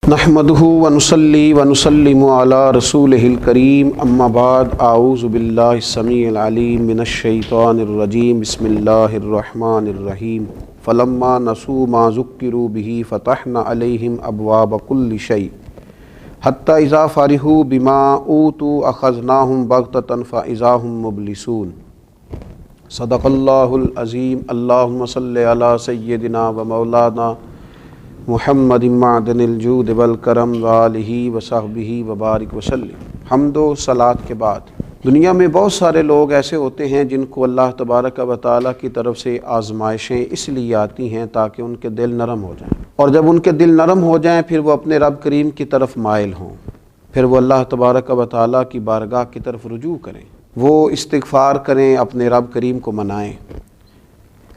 نحمدہ ونصلی ونسلم علی رسولہ الکریم اما بعد اعوذ باللہ السمیع العلیم من الشیطان الرجیم بسم اللہ الرحمن الرحیم فلما نسوا ما ذکروا به فتحنا علیہم ابواب کل شیء حتی اذا فرحوا بما اوتوا اخذناہم بغتۃ فاذا هم مبلسون صدق اللہ العظیم اللہم صلی علی سیدنا و مولانا محمد معدن الجود والکرم وآلہ وصحبہ وبارک وسلم۔ حمد و صلاۃ کے بعد دنیا میں بہت سارے لوگ ایسے ہوتے ہیں جن کو اللہ تبارک و تعالیٰ کی طرف سے آزمائشیں اس لیے آتی ہیں تاکہ ان کے دل نرم ہو جائیں، اور جب ان کے دل نرم ہو جائیں پھر وہ اپنے رب کریم کی طرف مائل ہوں، پھر وہ اللہ تبارک و تعالیٰ کی بارگاہ کی طرف رجوع کریں، وہ استغفار کریں، اپنے رب کریم کو منائیں۔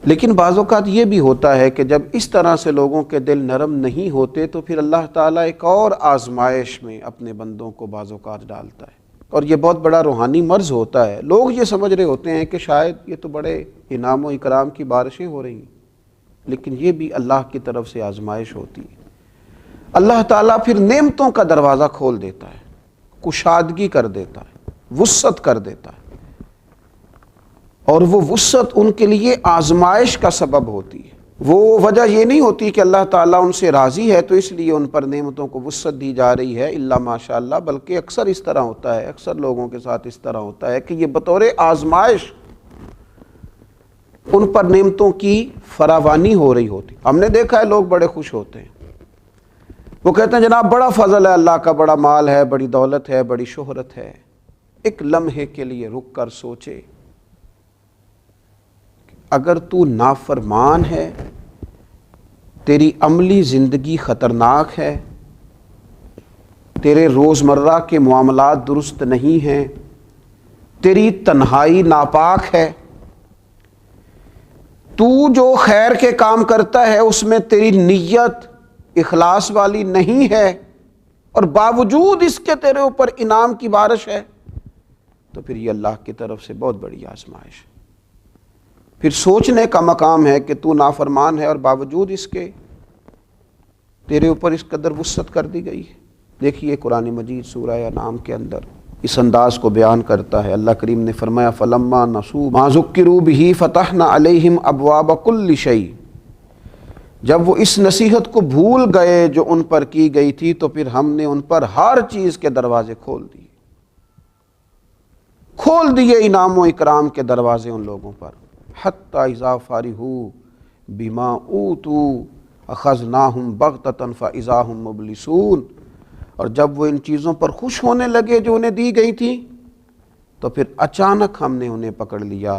لیکن بعض اوقات یہ بھی ہوتا ہے کہ جب اس طرح سے لوگوں کے دل نرم نہیں ہوتے تو پھر اللہ تعالیٰ ایک اور آزمائش میں اپنے بندوں کو بعض اوقات ڈالتا ہے، اور یہ بہت بڑا روحانی مرض ہوتا ہے۔ لوگ یہ سمجھ رہے ہوتے ہیں کہ شاید یہ تو بڑے انعام و اکرام کی بارشیں ہو رہی ہیں، لیکن یہ بھی اللہ کی طرف سے آزمائش ہوتی ہے۔ اللہ تعالیٰ پھر نعمتوں کا دروازہ کھول دیتا ہے، کشادگی کر دیتا ہے، وسعت کر دیتا ہے، اور وہ وسعت ان کے لیے آزمائش کا سبب ہوتی ہے۔ وہ وجہ یہ نہیں ہوتی کہ اللہ تعالیٰ ان سے راضی ہے تو اس لیے ان پر نعمتوں کو وسعت دی جا رہی ہے الا ماشاء اللہ، بلکہ اکثر اس طرح ہوتا ہے، اکثر لوگوں کے ساتھ اس طرح ہوتا ہے کہ یہ بطور آزمائش ان پر نعمتوں کی فراوانی ہو رہی ہوتی۔ ہم نے دیکھا ہے لوگ بڑے خوش ہوتے ہیں، وہ کہتے ہیں جناب بڑا فضل ہے اللہ کا، بڑا مال ہے، بڑی دولت ہے، بڑی شہرت ہے۔ ایک لمحے کے لیے رک کر سوچے، اگر تو نافرمان ہے، تیری عملی زندگی خطرناک ہے، تیرے روزمرہ کے معاملات درست نہیں ہیں، تیری تنہائی ناپاک ہے، تو جو خیر کے کام کرتا ہے اس میں تیری نیت اخلاص والی نہیں ہے، اور باوجود اس کے تیرے اوپر انعام کی بارش ہے، تو پھر یہ اللہ کی طرف سے بہت بڑی آزمائش ہے۔ پھر سوچنے کا مقام ہے کہ تو نافرمان ہے اور باوجود اس کے تیرے اوپر اس قدر وسعت کر دی گئی ہے۔ دیکھیے قرآن مجید سورہ انعام کے اندر اس انداز کو بیان کرتا ہے۔ اللہ کریم نے فرمایا فَلَمَّا نَسُوا مَا ذُكِّرُوا بِهِ فَتَحْنَا عَلَيْهِمْ أَبْوَابَ كُلِّ شَيْءٍ، جب وہ اس نصیحت کو بھول گئے جو ان پر کی گئی تھی تو پھر ہم نے ان پر ہر چیز کے دروازے کھول دیے انعام و اکرام کے دروازے ان لوگوں پر۔ حتی اذا فرحوا بما اوتوا اخذناہم بغتۃ فاذا هم مبلسون، اور جب وہ ان چیزوں پر خوش ہونے لگے جو انہیں دی گئی تھی تو پھر اچانک ہم نے انہیں پکڑ لیا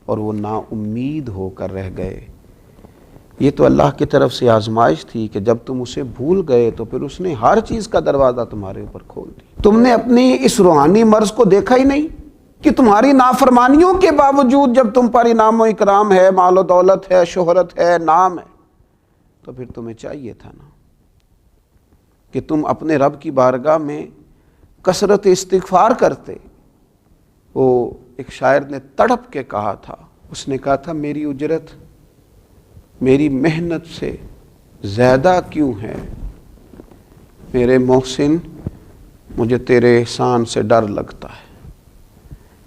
اور وہ نا امید ہو کر رہ گئے۔ یہ تو اللہ کی طرف سے آزمائش تھی کہ جب تم اسے بھول گئے تو پھر اس نے ہر چیز کا دروازہ تمہارے اوپر کھول دیا۔ تم نے اپنی اس روحانی مرض کو دیکھا ہی نہیں کہ تمہاری نافرمانیوں کے باوجود جب تم پر انعام و اکرام ہے، مال و دولت ہے، شہرت ہے، نام ہے، تو پھر تمہیں چاہیے تھا نا کہ تم اپنے رب کی بارگاہ میں کثرت استغفار کرتے۔ وہ ایک شاعر نے تڑپ کے کہا تھا، اس نے کہا تھا میری اجرت میری محنت سے زیادہ کیوں ہے، میرے محسن مجھے تیرے احسان سے ڈر لگتا ہے۔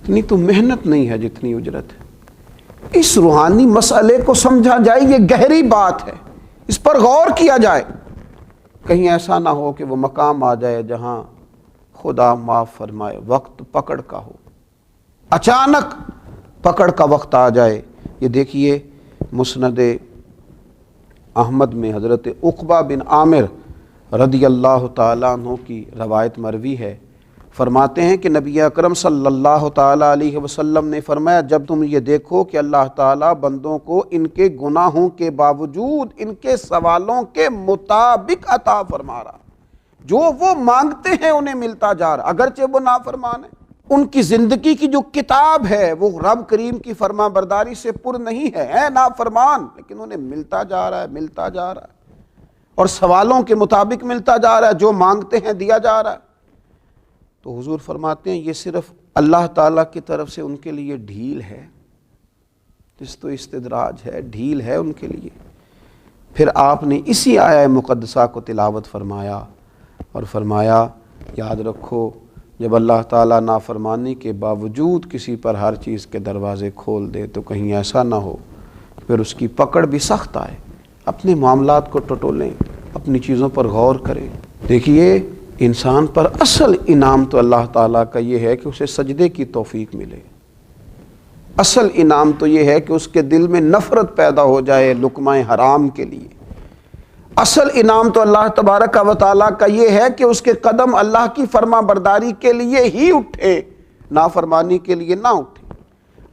اتنی تو محنت نہیں ہے جتنی اجرت ہے۔ اس روحانی مسئلے کو سمجھا جائے، یہ گہری بات ہے، اس پر غور کیا جائے، کہیں ایسا نہ ہو کہ وہ مقام آ جائے جہاں خدا معاف فرمائے وقت پکڑ کا ہو، اچانک پکڑ کا وقت آ جائے۔ یہ دیکھیے مسند احمد میں حضرت عقبہ بن عامر رضی اللہ تعالیٰ عنہ کی روایت مروی ہے، فرماتے ہیں کہ نبی اکرم صلی اللہ تعالیٰ علیہ وسلم نے فرمایا جب تم یہ دیکھو کہ اللہ تعالیٰ بندوں کو ان کے گناہوں کے باوجود ان کے سوالوں کے مطابق عطا فرما رہا، جو وہ مانگتے ہیں انہیں ملتا جا رہا، اگرچہ وہ نافرمان ہیں، ان کی زندگی کی جو کتاب ہے وہ رب کریم کی فرما برداری سے پر نہیں ہے نافرمان، لیکن انہیں ملتا جا رہا ہے، ملتا جا رہا ہے، اور سوالوں کے مطابق ملتا جا رہا ہے، جو مانگتے ہیں دیا جا رہا ہے۔ تو حضور فرماتے ہیں یہ صرف اللہ تعالیٰ کی طرف سے ان کے لیے ڈھیل ہے، جس تو استدراج ہے، ڈھیل ہے ان کے لیے۔ پھر آپ نے اسی آیہ مقدسہ کو تلاوت فرمایا اور فرمایا یاد رکھو جب اللہ تعالیٰ نافرمانی کے باوجود کسی پر ہر چیز کے دروازے کھول دے تو کہیں ایسا نہ ہو پھر اس کی پکڑ بھی سخت آئے۔ اپنے معاملات کو ٹٹولیں، اپنی چیزوں پر غور کریں۔ دیکھیے انسان پر اصل انعام تو اللہ تعالیٰ کا یہ ہے کہ اسے سجدے کی توفیق ملے۔ اصل انعام تو یہ ہے کہ اس کے دل میں نفرت پیدا ہو جائے لقمہ حرام کے لیے۔ اصل انعام تو اللہ تبارک و تعالیٰ کا یہ ہے کہ اس کے قدم اللہ کی فرما برداری کے لیے ہی اٹھے، نافرمانی کے لیے نہ اٹھے۔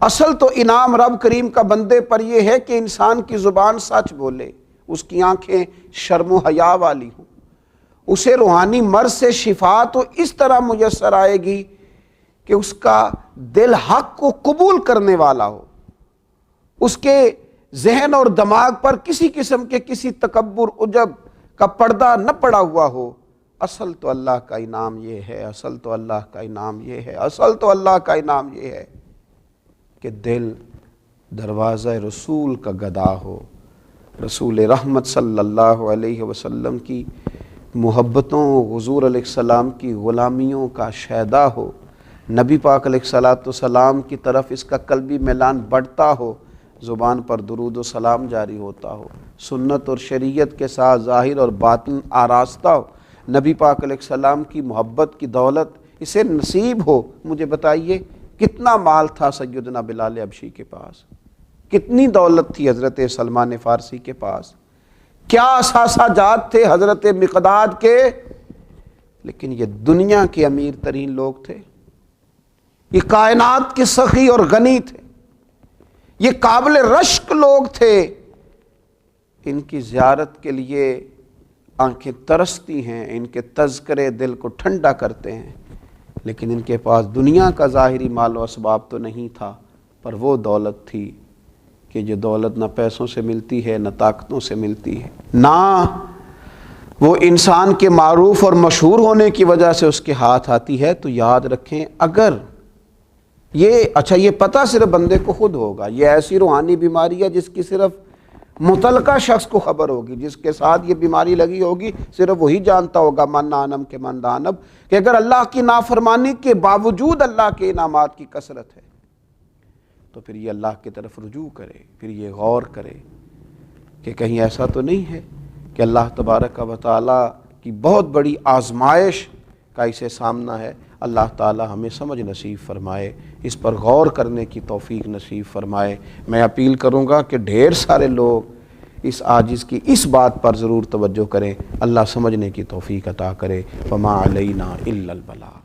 اصل تو انعام رب کریم کا بندے پر یہ ہے کہ انسان کی زبان سچ بولے، اس کی آنکھیں شرم و حیا والی ہوں، اسے روحانی مرض سے شفا تو اس طرح میسر آئے گی کہ اس کا دل حق کو قبول کرنے والا ہو، اس کے ذہن اور دماغ پر کسی قسم کے کسی تکبر عجب کا پردہ نہ پڑا ہوا ہو۔ اصل تو اللہ کا انعام یہ ہے، اصل تو اللہ کا انعام یہ ہے، اصل تو اللہ کا انعام یہ ہے کہ دل دروازہ رسول کا گدا ہو، رسول رحمت صلی اللہ علیہ وسلم کی محبتوں، حضور علیہ السلام کی غلامیوں کا شیدا ہو، نبی پاک علیہ السلام کی طرف اس کا قلبی میلان بڑھتا ہو، زبان پر درود و سلام جاری ہوتا ہو، سنت اور شریعت کے ساتھ ظاہر اور باطن آراستہ ہو، نبی پاک علیہ السلام کی محبت کی دولت اسے نصیب ہو۔ مجھے بتائیے کتنا مال تھا سیدنا بلال حبشی کے پاس، کتنی دولت تھی حضرت سلمان فارسی کے پاس، کیا اثاثہ جات تھے حضرت مقداد کے، لیکن یہ دنیا کے امیر ترین لوگ تھے، یہ کائنات کے سخی اور غنی تھے، یہ قابل رشک لوگ تھے، ان کی زیارت کے لیے آنکھیں ترستی ہیں، ان کے تذکرے دل کو ٹھنڈا کرتے ہیں، لیکن ان کے پاس دنیا کا ظاہری مال و اسباب تو نہیں تھا، پر وہ دولت تھی کہ جو دولت نہ پیسوں سے ملتی ہے نہ طاقتوں سے ملتی ہے، نہ وہ انسان کے معروف اور مشہور ہونے کی وجہ سے اس کے ہاتھ آتی ہے۔ تو یاد رکھیں اگر یہ پتہ صرف بندے کو خود ہوگا، یہ ایسی روحانی بیماری ہے جس کی صرف متعلقہ شخص کو خبر ہوگی، جس کے ساتھ یہ بیماری لگی ہوگی صرف وہی جانتا ہوگا، من نانم کے من دانب، کہ اگر اللہ کی نافرمانی کے باوجود اللہ کے انعامات کی کثرت ہے تو پھر یہ اللہ کی طرف رجوع کرے، پھر یہ غور کرے کہ کہیں ایسا تو نہیں ہے کہ اللہ تبارک و تعالیٰ کی بہت بڑی آزمائش کا اسے سامنا ہے۔ اللہ تعالی ہمیں سمجھ نصیب فرمائے، اس پر غور کرنے کی توفیق نصیب فرمائے۔ میں اپیل کروں گا کہ ڈھیر سارے لوگ اس عاجز کی اس بات پر ضرور توجہ کریں، اللہ سمجھنے کی توفیق عطا کرے۔ وما علینا الا البلاغ۔